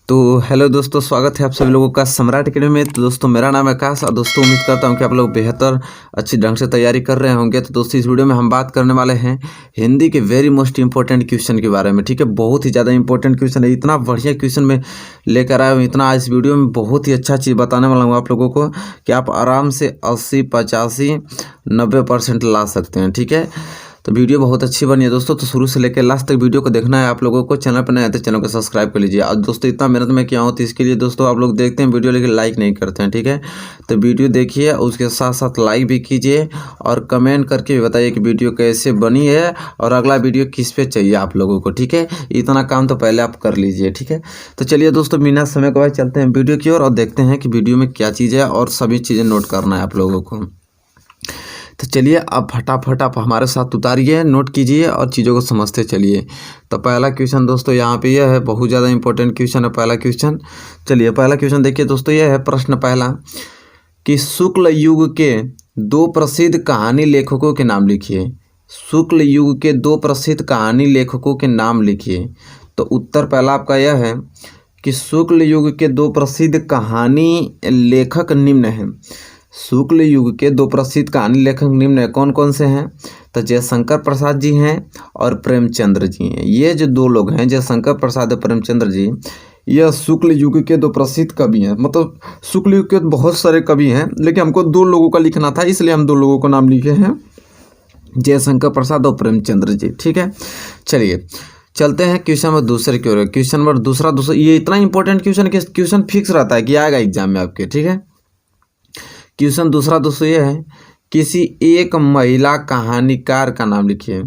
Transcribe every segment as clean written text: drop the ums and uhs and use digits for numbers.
तो हेलो दोस्तों, स्वागत है आप सभी लोगों का सम्राट अकेडमी में। तो दोस्तों मेरा नाम है आकाश और दोस्तों उम्मीद करता हूं कि आप लोग बेहतर अच्छी ढंग से तैयारी कर रहे होंगे। तो दोस्तों इस वीडियो में हम बात करने वाले हैं हिंदी के वेरी मोस्ट इंपॉर्टेंट क्वेश्चन के बारे में। ठीक है, बहुत ही ज़्यादा इंपॉर्टेंट क्वेश्चन है। इतना बढ़िया क्वेश्चन में लेकर आया हूँ, इतना इस वीडियो में बहुत ही अच्छा चीज़ बताने वाला हूँ आप लोगों को कि आप आराम से 80, 85, 90% ला सकते हैं। ठीक है, तो वीडियो बहुत अच्छी बनी है दोस्तों। तो शुरू से लेकर लास्ट तक वीडियो को देखना है आप लोगों को। चैनल पर नए आते चैनल को सब्सक्राइब कर लीजिए। और दोस्तों इतना मेहनत मैं किया हूँ तो इसके लिए दोस्तों आप लोग देखते हैं वीडियो लेकिन लाइक नहीं करते हैं। ठीक है, तो वीडियो देखिए, उसके साथ साथ लाइक भी कीजिए और कमेंट करके भी बताइए कि वीडियो कैसे बनी है और अगला वीडियो किस पे चाहिए आप लोगों को। ठीक है, इतना काम तो पहले आप कर लीजिए। ठीक है, तो चलिए दोस्तों बिना समय गवाए चलते हैं वीडियो की ओर और देखते हैं कि वीडियो में क्या चीज़ है और सभी चीज़ें नोट करना है आप लोगों को। तो चलिए अब फटाफट आप हमारे साथ उतारिए, नोट कीजिए और चीज़ों को समझते चलिए। तो पहला क्वेश्चन दोस्तों यहाँ पे यह है, बहुत ज़्यादा इंपॉर्टेंट क्वेश्चन है पहला क्वेश्चन। चलिए पहला क्वेश्चन देखिए दोस्तों, यह है प्रश्न पहला कि शुक्ल युग के दो प्रसिद्ध कहानी लेखकों के नाम लिखिए। शुक्ल युग के दो प्रसिद्ध कहानी लेखकों के नाम लिखिए। तो उत्तर पहला आपका यह है कि शुक्ल युग के दो प्रसिद्ध कहानी लेखक निम्न हैं। शुक्ल युग के दो प्रसिद्ध कहानी लेखक निम्न है, कौन कौन से हैं? तो जयशंकर प्रसाद जी हैं और प्रेमचंद्र जी हैं। ये जो दो लोग हैं, जयशंकर प्रसाद और प्रेमचंद्र जी, यह शुक्ल युग के दो प्रसिद्ध कवि हैं। मतलब शुक्ल युग के बहुत सारे कवि हैं लेकिन हमको दो लोगों का लिखना था, इसलिए हम दो लोगों का नाम लिखे हैं, जयशंकर प्रसाद और प्रेमचंद्र जी। ठीक है, चलिए चलते हैं क्वेश्चन नंबर दूसरे की ओर। क्वेश्चन नंबर दूसरा ये इतना इंपॉर्टेंट क्वेश्चन है कि क्वेश्चन फिक्स रहता है कि आएगा एग्जाम में आपके। ठीक है, क्वेश्चन दूसरा दोस्तों ये है, किसी एक महिला कहानीकार का नाम लिखिए।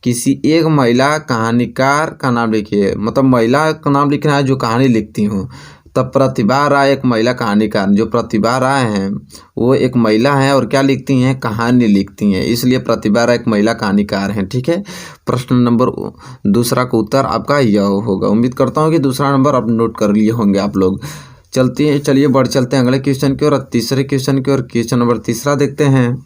किसी एक महिला कहानीकार का नाम लिखिए, मतलब महिला का नाम लिखना है जो कहानी लिखती हो। तब प्रतिभा राय एक महिला कहानीकार, जो प्रतिभा राय हैं वो एक महिला हैं और क्या लिखती हैं? कहानी लिखती हैं, इसलिए प्रतिभा राय एक महिला कहानीकार हैं। ठीक है, प्रश्न नंबर दूसरा का उत्तर आपका यह होगा। उम्मीद करता हूँ कि दूसरा नंबर आप नोट कर लिए होंगे आप लोग। चलिए बढ़ चलते हैं अगले क्वेश्चन की ओर और तीसरे क्वेश्चन की ओर। क्वेश्चन नंबर तीसरा देखते हैं,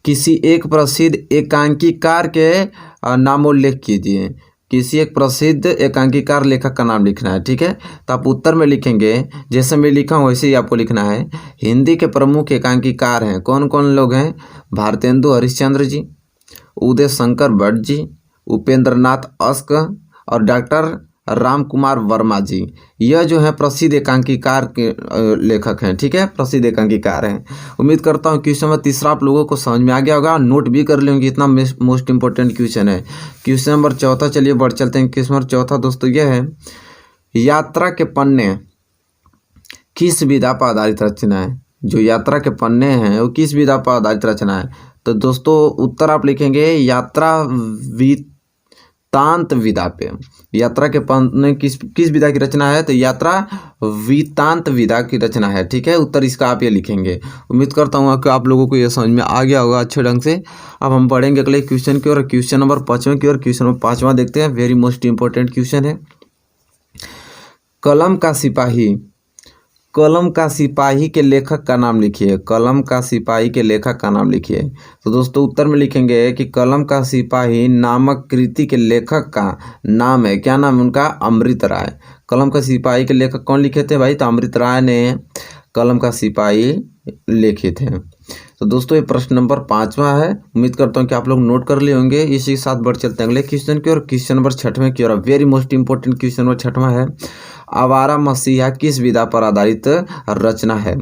किसी एक प्रसिद्ध एकांकीकार के नामोल्लेख कीजिए। किसी एक प्रसिद्ध एकांकीकार लेखक का नाम लिखना है। ठीक है, तो आप उत्तर में लिखेंगे जैसे मैं लिखा हूँ वैसे ही आपको लिखना है। हिंदी के प्रमुख एकांकीकार हैं, कौन कौन लोग हैं? भारतेंदु हरिश्चंद्र जी, उदय शंकर भट्ट जी, उपेंद्र नाथ अस्क और डॉक्टर राम कुमार वर्मा जी। यह जो है प्रसिद्ध एकांकीकार के लेखक हैं। ठीक है, प्रसिद्ध एकांकीकार हैं। उम्मीद करता हूँ क्वेश्चन नंबर तीसरा आप लोगों को समझ में आ गया होगा, नोट भी कर लेंगे, इतना मोस्ट इंपॉर्टेंट क्वेश्चन है। क्वेश्चन नंबर चौथा, चलिए बढ़ चलते हैं। क्वेश्चन नंबर चौथा दोस्तों यह है, यात्रा के पन्ने किस विधा पर आधारित रचना है? जो यात्रा के पन्ने हैं वो किस विधा पर आधारित रचना है? तो दोस्तों उत्तर आप लिखेंगे यात्रा वृत्तांत विधा पे। यात्रा के पन्ने किस विधा की रचना है? तो यात्रा वृत्तांत विधा की रचना है। ठीक है, उत्तर इसका आप ये लिखेंगे। उम्मीद करता हूँ कि आप लोगों को ये समझ में आ गया होगा अच्छे ढंग से। अब हम बढ़ेंगे अगले क्वेश्चन की ओर, क्वेश्चन नंबर 5वें की ओर। क्वेश्चन नंबर 5वां देखते हैं, वेरी मोस्ट इंपॉर्टेंट क्वेश्चन है। कलम का सिपाही, कलम का सिपाही के लेखक का नाम लिखिए। कलम का सिपाही के लेखक का नाम लिखिए। तो दोस्तों उत्तर में लिखेंगे कि कलम का सिपाही नामक कृति के लेखक का नाम है, क्या नाम है उनका? अमृत राय। कलम का सिपाही के लेखक कौन लिखे थे भाई? तो अमृत राय ने कलम का सिपाही लिखे थे। तो दोस्तों ये प्रश्न नंबर 5वां है। उम्मीद करता हूँ कि आप लोग नोट कर लिए होंगे। इसी के साथ बढ़ चलते हैं अगले क्वेश्चन की ओर। क्वेश्चन नंबर 6वें की ओर, very most important question number 6वां है, आवारा मसीहा किस विधा पर आधारित रचना है?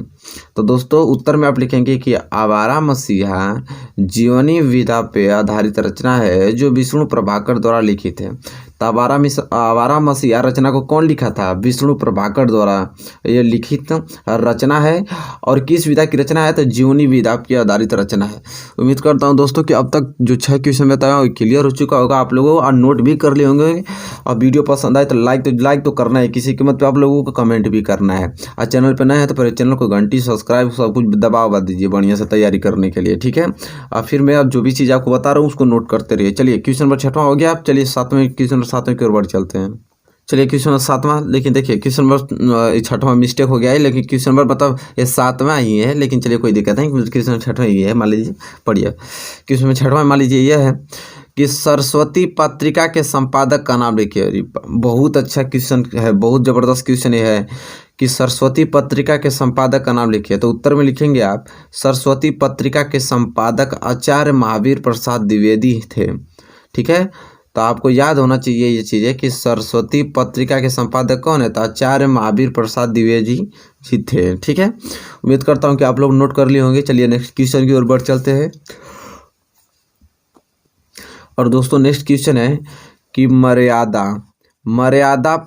तो दोस्तों उत्तर में आप लिखेंगे कि आवारा मसीहा जीवनी विधा पे आधारित रचना है जो विष्णु प्रभाकर द्वारा लिखित है। तो आवारा मसीहा रचना को कौन लिखा था? विष्णु प्रभाकर द्वारा यह लिखित रचना है। और किस विधा की रचना है? तो जीवनी विधा की आधारित रचना है। उम्मीद करता हूँ दोस्तों कि अब तक जो 6 क्वेश्चन बताया वो क्लियर हो चुका होगा आप लोगों को और नोट भी कर लिए होंगे। और वीडियो पसंद आए तो लाइक तो करना है, किसी कीमत पे आप लोगों को कमेंट भी करना है। और चैनल पे नए हैं तो पहले चैनल को घंटी सब्सक्राइब सब कुछ दबा दीजिए बढ़िया से तैयारी करने के लिए। ठीक है, और फिर मैं अब जो भी चीज़ आपको बता रहा हूँ उसको नोट करते रहिए। चलिए क्वेश्चन नंबर 6वां हो गया। आप चलिए 7वें क्वेश्चन 7वें की ओर बढ़ चलते हैं। चलिए क्वेश्चन नंबर 7वां, लेकिन देखिए क्वेश्चन नंबर 6वां मिस्टेक हो गया है, लेकिन क्वेश्चन नंबर मतलब ये 7वां ही है, लेकिन चलिए कोई दिक्कत नहीं, क्वेश्चन 6वां ही है मान लीजिए। पढ़िए क्वेश्चन नंबर 6वां मान लीजिए यह है कि सरस्वती पत्रिका के संपादक का नाम लिखिए। अरे बहुत अच्छा क्वेश्चन है, बहुत ज़बरदस्त क्वेश्चन ये है कि सरस्वती पत्रिका के संपादक का नाम लिखिए। तो उत्तर में लिखेंगे आप सरस्वती पत्रिका के संपादक आचार्य महावीर प्रसाद द्विवेदी थे। ठीक है, तो आपको याद होना चाहिए ये चीज़ें कि सरस्वती पत्रिका के संपादक कौन है, तो आचार्य महावीर प्रसाद द्विवेदी जी थे। ठीक है, उम्मीद करता हूँ कि आप लोग नोट कर लिए होंगे। चलिए नेक्स्ट क्वेश्चन की ओर बढ़ चलते हैं। और दोस्तों नेक्स्ट क्वेश्चन है कि मर्यादा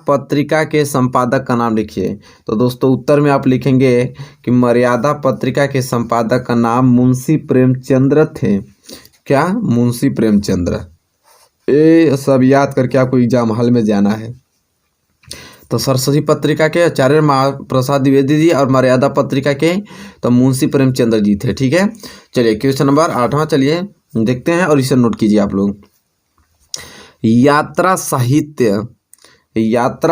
पत्रिका के संपादक का नाम लिखिए। तो दोस्तों उत्तर में आप लिखेंगे कि मर्यादा पत्रिका के संपादक का नाम मुंशी प्रेमचंद्र थे। क्या? मुंशी प्रेमचंद्र। ये सब याद करके आपको एग्जाम हॉल में जाना है। तो सरस्वती पत्रिका के आचार्य महाप्रसाद द्विवेदी जी और मर्यादा पत्रिका के तो मुंशी प्रेमचंद्र जी थे। ठीक है, चलिए क्वेश्चन नंबर 8वां चलिए देखते हैं और इसे नोट कीजिए आप लोग। यात्रा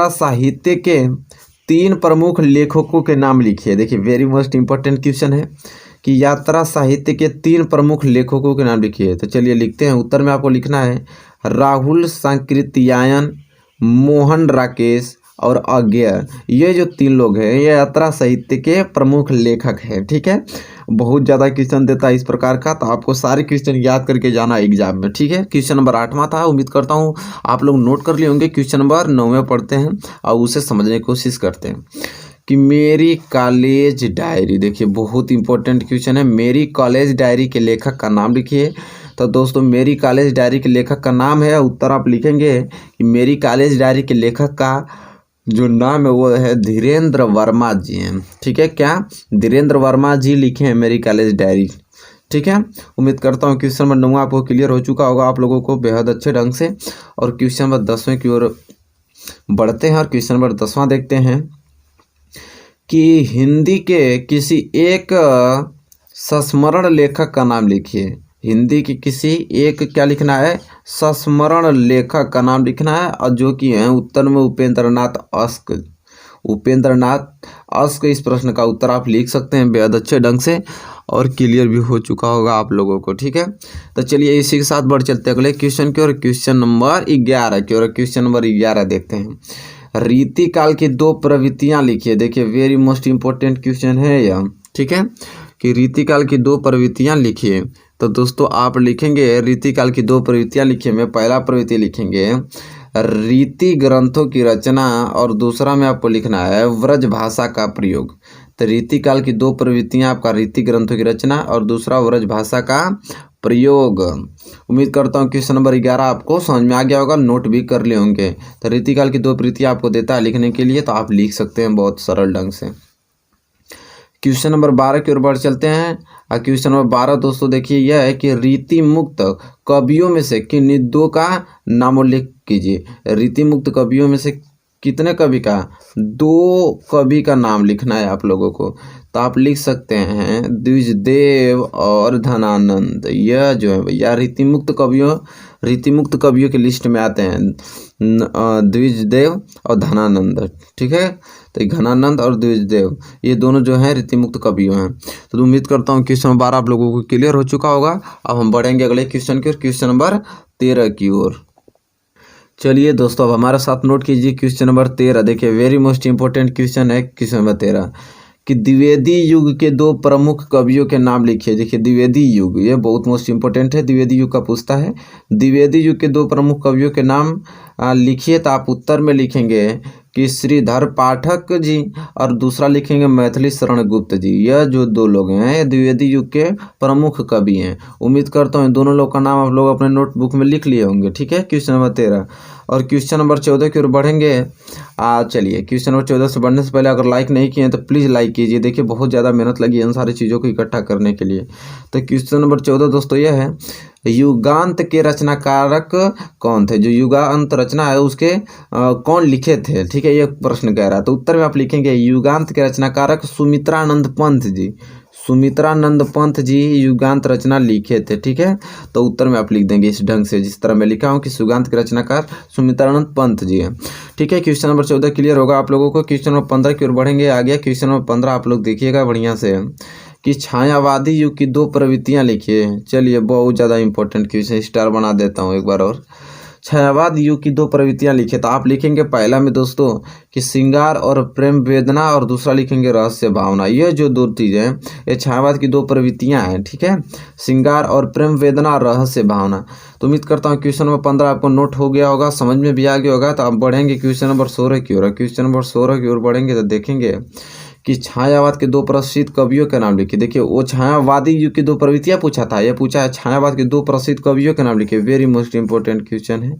साहित्य के 3 प्रमुख लेखकों के नाम लिखिए। देखिए वेरी मोस्ट इंपॉर्टेंट क्वेश्चन है कि यात्रा साहित्य के 3 प्रमुख लेखकों के नाम लिखिए। तो चलिए लिखते हैं। उत्तर में आपको लिखना है राहुल सांकृत्यायन, मोहन राकेश और अज्ञेय। ये जो 3 लोग हैं ये यात्रा साहित्य के प्रमुख लेखक हैं। ठीक है, बहुत ज़्यादा क्वेश्चन देता है इस प्रकार का, तो आपको सारे क्वेश्चन याद करके जाना एग्जाम में। ठीक है, क्वेश्चन नंबर 8वां था, उम्मीद करता हूँ आप लोग नोट कर लिए होंगे। क्वेश्चन नंबर 9वें पढ़ते हैं और उसे समझने की कोशिश करते हैं कि मेरी कॉलेज डायरी। देखिए बहुत इंपॉर्टेंट क्वेश्चन है। मेरी कॉलेज डायरी के लेखक का नाम लिखिए। तो दोस्तों मेरी कॉलेज डायरी के लेखक का नाम है, उत्तर आप लिखेंगे कि मेरी कॉलेज डायरी के लेखक का जो नाम है वो है धीरेन्द्र वर्मा जी हैं। ठीक है, क्या? धीरेन्द्र वर्मा जी लिखे हैं मेरी कॉलेज डायरी। ठीक है, उम्मीद करता हूँ क्वेश्चन नंबर 9 आपको क्लियर हो चुका होगा आप लोगों को बेहद अच्छे ढंग से। और क्वेश्चन नंबर 10वें की ओर बढ़ते हैं और क्वेश्चन नंबर 10वां देखते हैं कि हिंदी के किसी एक संस्मरण लेखक का नाम लिखिए। हिंदी की किसी एक क्या लिखना है? संस्मरण लेखक का नाम लिखना है और जो कि हैं उत्तर में उपेंद्रनाथ अश्क। इस प्रश्न का उत्तर आप लिख सकते हैं बेहद अच्छे ढंग से और क्लियर भी हो चुका होगा आप लोगों को। ठीक है, तो चलिए इसी के साथ बढ़ चलते हैं अगले क्वेश्चन की ओर। क्वेश्चन नंबर 11 की ओर। क्वेश्चन नंबर 11 देखते हैं। रीति काल की 2 प्रवृत्तियां लिखिए। देखिए वेरी मोस्ट इंपॉर्टेंट क्वेश्चन है यह। ठीक है, कि रीति काल की 2 प्रवृत्तियां लिखिए। तो दोस्तों आप लिखेंगे रीति काल की 2 प्रवृत्तियां लिखिए में पहला प्रवृत्ति लिखेंगे रीति ग्रंथों की रचना और दूसरा में आपको लिखना है व्रज भाषा का प्रयोग। तो रीति काल की 2 प्रवृत्तियां आपका रीति ग्रंथों की रचना और दूसरा व्रज भाषा का प्रयोग। उम्मीद करता हूँ क्वेश्चन नंबर 11 आपको समझ में आ गया होगा, नोट भी कर लिए होंगे। तो रीति काल की 2 प्रवृत्तियां आपको देता है लिखने के लिए, तो आप लिख सकते हैं बहुत सरल ढंग से। क्वेश्चन नंबर 12 की ओर बढ़ चलते हैं। और क्वेश्चन नंबर 12 दोस्तों देखिए यह है कि रीति मुक्त कवियों में से किन्हीं 2 का नामोल्लेख कीजिए। रीति मुक्त कवियों में से कितने कवि का? 2 कवि का नाम लिखना है आप लोगों को। तो आप लिख सकते हैं द्विजदेव और धनानंद। यह जो है भैया रीति मुक्त कवियों के लिस्ट में आते हैं द्विजदेव और धनानंद। ठीक है, तो घनानंद और द्विजदेव ये दोनों जो हैं रीति मुक्त कवियों हैं। तो उम्मीद करता हूँ क्वेश्चन नंबर 12 आप लोगों को क्लियर हो चुका होगा। अब हम बढ़ेंगे अगले क्वेश्चन की ओर, क्वेश्चन नंबर 13 की ओर। चलिए दोस्तों अब हमारे साथ नोट कीजिए क्वेश्चन नंबर 13। देखिए वेरी मोस्ट इंपॉर्टेंट क्वेश्चन है क्वेश्चन नंबर 13 कि द्विवेदी युग के 2 प्रमुख कवियों के नाम लिखिए। देखिए द्विवेदी युग ये बहुत मोस्ट इंपॉर्टेंट है, द्विवेदी युग का पूछता है। द्विवेदी युग के 2 प्रमुख कवियों के नाम लिखिए। तो आप उत्तर में लिखेंगे कि श्रीधर पाठक जी और दूसरा लिखेंगे मैथिली शरण गुप्त जी। यह जो 2 लोग हैं ये द्विवेदी युग के प्रमुख कवि हैं। उम्मीद करता हूँ दोनों लोग का नाम आप लोग अपने नोटबुक में लिख लिए होंगे। ठीक है, क्वेश्चन नंबर 13 और क्वेश्चन नंबर 14 की ओर बढ़ेंगे। चलिए क्वेश्चन नंबर 14 से बढ़ने से पहले अगर लाइक नहीं किए हैं तो प्लीज़ लाइक कीजिए। देखिए बहुत ज़्यादा मेहनत लगी है इन सारी चीज़ों को इकट्ठा करने के लिए। तो क्वेश्चन नंबर 14 दोस्तों यह है युगांत के रचनाकारक कौन थे? जो युगांत रचना है उसके कौन लिखे थे? ठीक है, ये प्रश्न कह रहा है। तो उत्तर में आप लिखेंगे युगांत के रचनाकारक सुमित्रानंद पंत जी। सुमित्रानंद पंत जी युगांत रचना लिखे थे। ठीक है, तो उत्तर में आप लिख देंगे इस ढंग से जिस तरह मैं लिखा हूँ कि युगांत के रचनाकार सुमित्रानंद पंत जी हैं। ठीक है, क्वेश्चन नंबर 14 क्लियर होगा आप लोगों को। क्वेश्चन नंबर 15 की ओर बढ़ेंगे। आ गया क्वेश्चन नंबर 15, आप लोग देखिएगा बढ़िया से कि छायावादी युग की दो प्रवृत्तियां लिखिए। चलिए बहुत ज़्यादा इंपॉर्टेंट क्वेश्चन, स्टार बना देता हूँ एक बार और। छायावाद युग की दो प्रवृत्तियां लिखे, तो आप लिखेंगे पहला में दोस्तों कि श्रृंगार और प्रेम वेदना, और दूसरा लिखेंगे रहस्य भावना। ये जो दो चीज़ें हैं ये छायावाद की दो प्रवृत्तियां हैं, ठीक है, श्रृंगार और प्रेम वेदना और रहस्य भावना। तो उम्मीद करता हूँ क्वेश्चन नंबर 15 आपको नोट हो गया होगा, समझ में भी आ गया होगा। तो अब बढ़ेंगे क्वेश्चन नंबर 16 की ओर। क्वेश्चन नंबर 16 की ओर बढ़ेंगे तो देखेंगे कि छायावाद के दो प्रसिद्ध कवियों के नाम लिखिए। देखिए वो छायावादी युग की दो प्रवृत्तियां पूछा था, ये पूछा है छायावाद के दो प्रसिद्ध कवियों के नाम लिखिए। वेरी मोस्ट इंपॉर्टेंट क्वेश्चन है,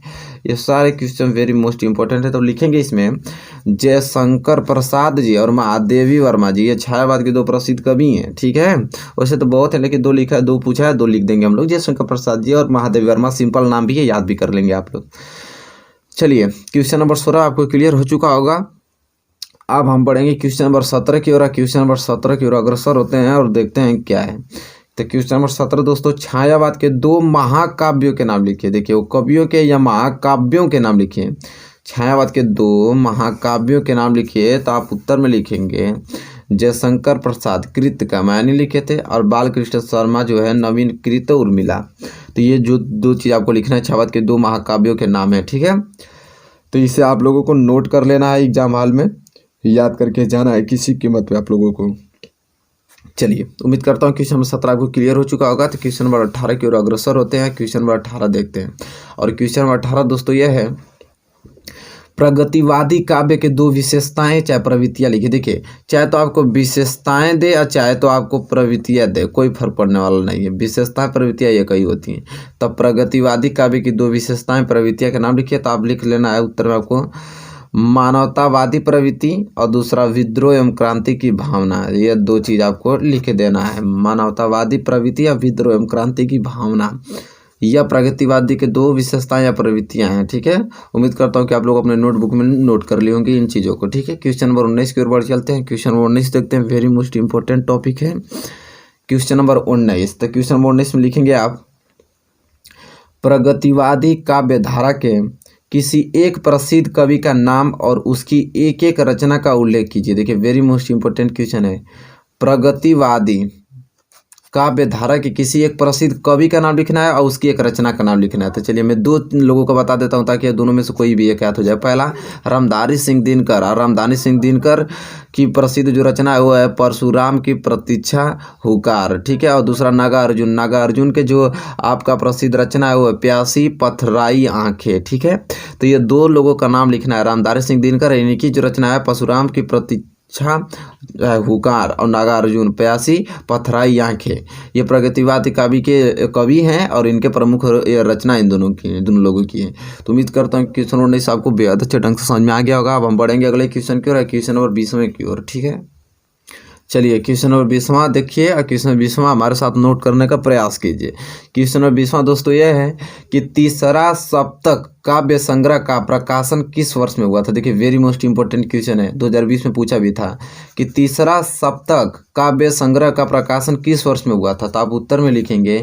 ये सारे क्वेश्चन वेरी मोस्ट इंपॉर्टेंट है। तो लिखेंगे इसमें जयशंकर प्रसाद जी और महादेवी वर्मा जी, ये छायावाद के दो प्रसिद्ध कवि हैं, ठीक है। वैसे तो बहुत है लेकिन दो लिखा है, दो पूछा है, दो लिख देंगे हम लोग। जयशंकर प्रसाद जी और महादेवी वर्मा, सिंपल नाम भी है, याद भी कर लेंगे आप लोग। चलिए क्वेश्चन नंबर 16 आपको क्लियर हो चुका होगा। अब हम बढ़ेंगे क्वेश्चन नंबर 17 की ओर। क्वेश्चन नंबर 17 की ओर अग्रसर होते हैं और देखते हैं क्या है। तो क्वेश्चन नंबर 17 दोस्तों, छायावाद के दो महाकाव्यों के नाम लिखिए। देखिए वो कवियों के या महाकाव्यों के नाम लिखिए। छायावाद के दो महाकाव्यों के नाम लिखिए। तो आप उत्तर में लिखेंगे जयशंकर प्रसाद कृत कामायनी लिखे थे, और बालकृष्ण शर्मा जो है नवीन कृत उर्मिला। तो ये जो दो चीज़ आपको लिखना है, छायावाद के दो महाकाव्यों के नाम है, ठीक है। तो इसे आप लोगों को नोट कर लेना है, एग्जाम हॉल में याद करके जाना है किसी कीमत पे आप लोगों को। चलिए उम्मीद करता हूँ क्वेश्चन नंबर 17 आपको क्लियर हो चुका होगा। तो क्वेश्चन नंबर 18 की ओर अग्रसर होते हैं। क्वेश्चन नंबर 18 देखते हैं, और क्वेश्चन नंबर 18 दोस्तों यह है प्रगतिवादी काव्य के दो विशेषताएं चाहे प्रवृत्तियां लिखिए। देखिए चाहे तो आपको विशेषताएं दे और चाहे तो आपको प्रवृत्तियां दे, कोई फर्क पड़ने वाला नहीं है। विशेषताएं प्रवृत्तियां एक ही होती हैं। तो प्रगतिवादी काव्य की दो विशेषताएं प्रवृत्तियां के नाम लिखिए। तो आप लिख लेना है उत्तर में आपको मानवतावादी प्रवृत्ति और दूसरा विद्रोह एवं क्रांति की भावना। ये दो चीज़ आपको लिख देना है, मानवतावादी प्रवृत्ति या विद्रोह एवं क्रांति की भावना। यह प्रगतिवादी के दो विशेषताएं या प्रवृत्तियां हैं, ठीक है। उम्मीद करता हूं कि आप लोग अपने नोटबुक में नोट कर लिए होंगे इन चीज़ों को, ठीक है। क्वेश्चन नंबर 19 की ओर बढ़ चलते हैं। क्वेश्चन नंबर 19 देखते हैं, वेरी मोस्ट इंपॉर्टेंट टॉपिक है क्वेश्चन नंबर 19। तो क्वेश्चन नंबर 19 में लिखेंगे आप प्रगतिवादी काव्य धारा के किसी एक प्रसिद्ध कवि का नाम और उसकी एक एक रचना का उल्लेख कीजिए। देखिए वेरी मोस्ट इंपॉर्टेंट क्वेश्चन है। प्रगतिवादी काव्य धारा के किसी एक प्रसिद्ध कवि का नाम लिखना है और उसकी एक रचना का नाम लिखना है। तो चलिए मैं दो लोगों को बता देता हूं ताकि दोनों में से कोई भी एक याद हो जाए। पहला रामधारी सिंह दिनकर, और रामधारी सिंह दिनकर की प्रसिद्ध जो रचना है वो है परशुराम की प्रतीक्षा हुकार, ठीक है। और दूसरा नागार्जुन, नागार्जुन के जो आपका प्रसिद्ध रचना है वो है प्यासी पथराई आंखें, ठीक है। तो ये दो लोगों का नाम लिखना है, रामधारी सिंह दिनकर इनकी जो रचना है परशुराम की प्रतीक्षा हुकार, और नागार्जुन प्यासी पथराई आंखें, ये प्रगतिवादी काव्य के कवि हैं और इनके प्रमुख रचना इन दोनों की है, दोनों लोगों की है। तो उम्मीद करता हूँ क्वेश्चन नंबर 19 आपको बेहद अच्छे ढंग से समझ में आ गया होगा। अब हम बढ़ेंगे अगले क्वेश्चन की ओर, क्वेश्चन नंबर 20वें की ओर, ठीक है। चलिए क्वेश्चन नंबर 20वां देखिए, और क्वेश्चन नंबर 20वां हमारे साथ नोट करने का प्रयास कीजिए। क्वेश्चन नंबर 20वां दोस्तों यह है कि तीसरा सप्तक काव्य संग्रह का प्रकाशन किस वर्ष में हुआ था। देखिए वेरी मोस्ट इंपॉर्टेंट क्वेश्चन है, 2020 में पूछा भी था कि तीसरा सप्तक काव्य संग्रह का प्रकाशन किस वर्ष में हुआ था। तो आप उत्तर में लिखेंगे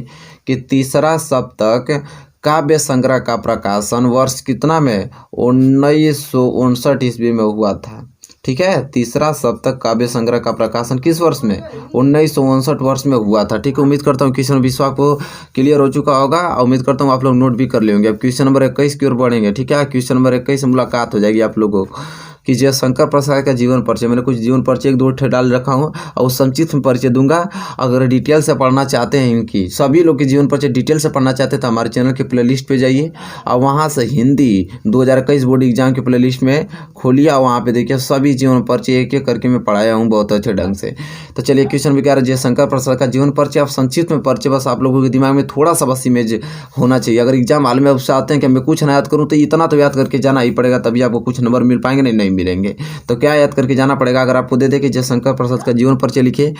कि तीसरा सप्तक काव्य संग्रह का प्रकाशन वर्ष कितना में, 1959 ईस्वी में हुआ था, ठीक है। तीसरा सप्तक काव्य संग्रह का प्रकाशन किस वर्ष में, 1959 वर्ष में हुआ था, ठीक है। उम्मीद करता हूँ क्वेश्चन विश्वा को क्लियर हो चुका होगा, और उम्मीद करता हूँ आप लोग नोट भी कर लेंगे। अब क्वेश्चन नंबर 21 की ओर बढ़ेंगे, ठीक है। क्वेश्चन नंबर 21 से मुलाकात हो जाएगी आप लोगों को कि जयशंकर प्रसाद का जीवन परिचय। मैंने कुछ जीवन परिचय 1-2 ठे डाल रखा हूँ और संक्षिप्त में परिचय दूंगा। अगर डिटेल से पढ़ना चाहते हैं, इनकी सभी लोग के जीवन परिचय डिटेल से पढ़ना चाहते हैं तो हमारे चैनल के प्लेलिस्ट पे जाइए और वहाँ से हिंदी 2021 बोर्ड एग्जाम के प्लेलिस्ट में खोलिए और वहाँ पे देखिए सभी जीवन परिचय एक एक करके मैं पढ़ाया हूँ बहुत अच्छे ढंग से। तो चलिए क्वेश्चन भी कह रहा है जयशंकर प्रसाद का जीवन परिचय। आप संक्षिप्त में परिचय बस आप लोगों के दिमाग में थोड़ा सा बस इमेज होना चाहिए। अगर एग्जाम हाल में आप चाहते हैं कि मैं कुछ ना याद करूँ तो इतना तो याद करके जाना ही पड़ेगा, तभी आपको कुछ नंबर मिल पाएंगे, नहीं मिलेंगे। तो क्या याद करके जाना पड़ेगा। अगर आपको दे दे कि जयशंकर प्रसाद का जीवन परिचय लिखिए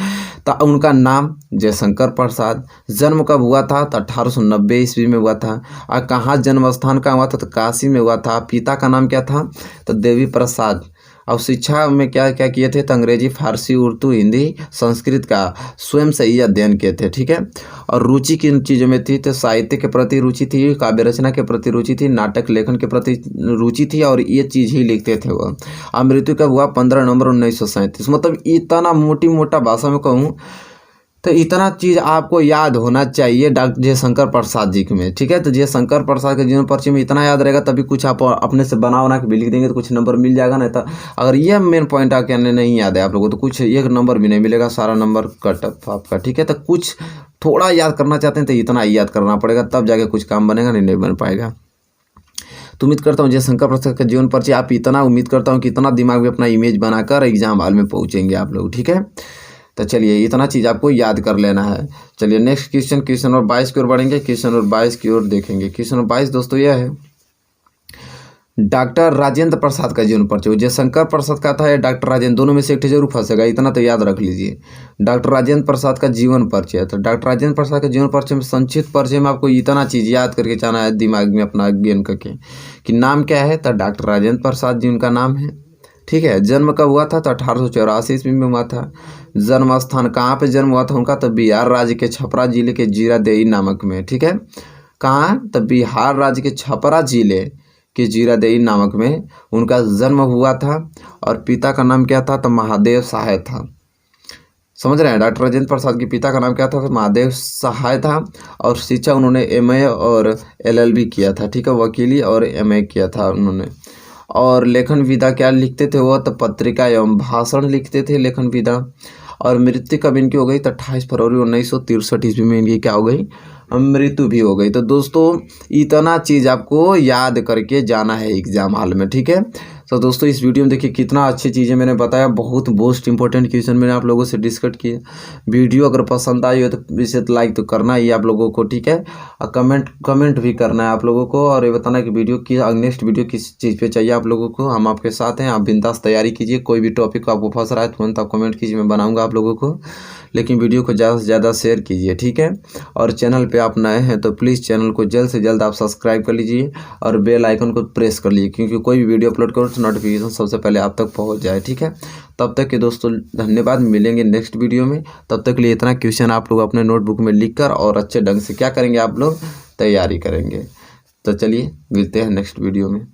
तो उनका नाम जयशंकर प्रसाद, जन्म कब हुआ था तो 1890 ईस्वी में हुआ था, और कहाँ जन्म स्थान का हुआ था तो काशी में हुआ था। पिता का नाम क्या था तो देवी प्रसाद। और शिक्षा में क्या क्या किए थे तो अंग्रेजी, फारसी, उर्दू, हिंदी, संस्कृत का स्वयं से ही अध्ययन किए थे, ठीक है। और रुचि किन चीज़ों में थी तो साहित्य के प्रति रुचि थी, काव्य रचना के प्रति रुचि थी, नाटक लेखन के प्रति रुचि थी, और ये चीज़ ही लिखते थे वो। और मृत्यु कब हुआ 15 नवंबर 1937। मतलब इतना मोटा भाषा में कहूँ तो इतना चीज़ आपको याद होना चाहिए डॉक्टर जयशंकर प्रसाद जी के में, ठीक है। तो जयशंकर प्रसाद के जीवन पर्ची में इतना याद रहेगा, तभी कुछ आप अपने से बना के भी लिख देंगे तो कुछ नंबर मिल जाएगा। नहीं तो अगर ये मेन पॉइंट आके नहीं याद है आप लोगों को तो कुछ एक नंबर भी नहीं मिलेगा, सारा नंबर कट आपका, ठीक है। तो कुछ थोड़ा याद करना चाहते हैं तो इतना ही याद करना पड़ेगा, तब जाके कुछ काम बनेगा, नहीं बन पाएगा। तो उम्मीद करता हूँ जयशंकर प्रसाद का जीवन पर्ची आप इतना उम्मीद करता हूँ कि इतना दिमाग में अपना इमेज बनाकर एग्जाम हॉल में पहुँचेंगे आप लोग, ठीक है। तो चलिए इतना चीज़ आपको याद कर लेना है। चलिए नेक्स्ट क्वेश्चन नंबर 22 की ओर बढ़ेंगे। क्वेश्चन नंबर 22 की ओर देखेंगे। क्वेश्चन नंबर 22 दोस्तों यह है, डॉक्टर राजेंद्र प्रसाद का जीवन परिचय। जयशंकर प्रसाद का था या डॉक्टर राजेंद्र, दोनों में से एक जरूर फंसेगा, इतना तो याद रख लीजिए। डॉक्टर राजेंद्र प्रसाद का जीवन परिचय, तो डॉक्टर राजेंद्र प्रसाद का जीवन परिचय में संक्षिप्त परिचय में आपको इतना चीज़ याद करके जाना है दिमाग में अपना गेन करके कि नाम क्या है, तो डॉक्टर राजेंद्र प्रसाद जी उनका नाम है, ठीक है। जन्म कब हुआ था, तो 1884 ईस्वी में हुआ था। जन्म स्थान कहाँ पे जन्म हुआ था उनका, तो बिहार राज्य के छपरा जिले के जीरादेई नामक में, ठीक है। कहाँ, तो बिहार राज्य के छपरा जिले के जीरादेई नामक में उनका जन्म हुआ था। और पिता का नाम क्या था, तो महादेव सहाय था। समझ रहे हैं, डॉक्टर राजेंद्र प्रसाद के पिता का नाम क्या था, तो महादेव सहाय था। और शिक्षा उन्होंने MA और LLB किया था, ठीक है, वकीली और MA किया था उन्होंने। और लेखन विधा क्या लिखते थे वो, तो पत्रिका एवं भाषण लिखते थे, लेखन विधा। और मृत्यु कब इनकी हो गई, तो 28 फरवरी 1963 ईस्वी में इनकी क्या हो गई, मृत्यु भी हो गई। तो दोस्तों इतना चीज़ आपको याद करके जाना है एग्जाम हॉल में, ठीक है। तो दोस्तों इस वीडियो में देखिए कितना अच्छी चीज़ें मैंने बताया, बहुत मोस्ट इंपॉर्टेंट क्वेश्चन मैंने आप लोगों से डिस्कस किया। वीडियो अगर पसंद आई हो तो इसे लाइक तो करना ही आप लोगों को, ठीक है। और कमेंट भी करना है आप लोगों को, और ये बताना कि वीडियो की नेक्स्ट वीडियो किस चीज़ पे चाहिए आप लोगों को। हम आपके साथ हैं, आप बिंदास तैयारी कीजिए। कोई भी टॉपिक आपको फंस रहा है तुरंत आप कमेंट कीजिए, मैं बनाऊँगा आप लोगों को। लेकिन वीडियो को ज़्यादा से ज़्यादा शेयर कीजिए, ठीक है। और चैनल पे आप नए हैं तो प्लीज़ चैनल को जल्द से जल्द आप सब्सक्राइब कर लीजिए और बेल आइकन को प्रेस कर लीजिए, क्योंकि कोई भी वीडियो अपलोड करो तो नोटिफिकेशन सबसे पहले आप तक पहुंच जाए, ठीक है। तब तक के दोस्तों धन्यवाद, मिलेंगे नेक्स्ट वीडियो में। तब तक के लिए इतना क्वेश्चन आप लोग अपने नोटबुक में लिख कर और अच्छे ढंग से क्या करेंगे, आप लोग तैयारी करेंगे। तो चलिए मिलते हैं नेक्स्ट वीडियो में।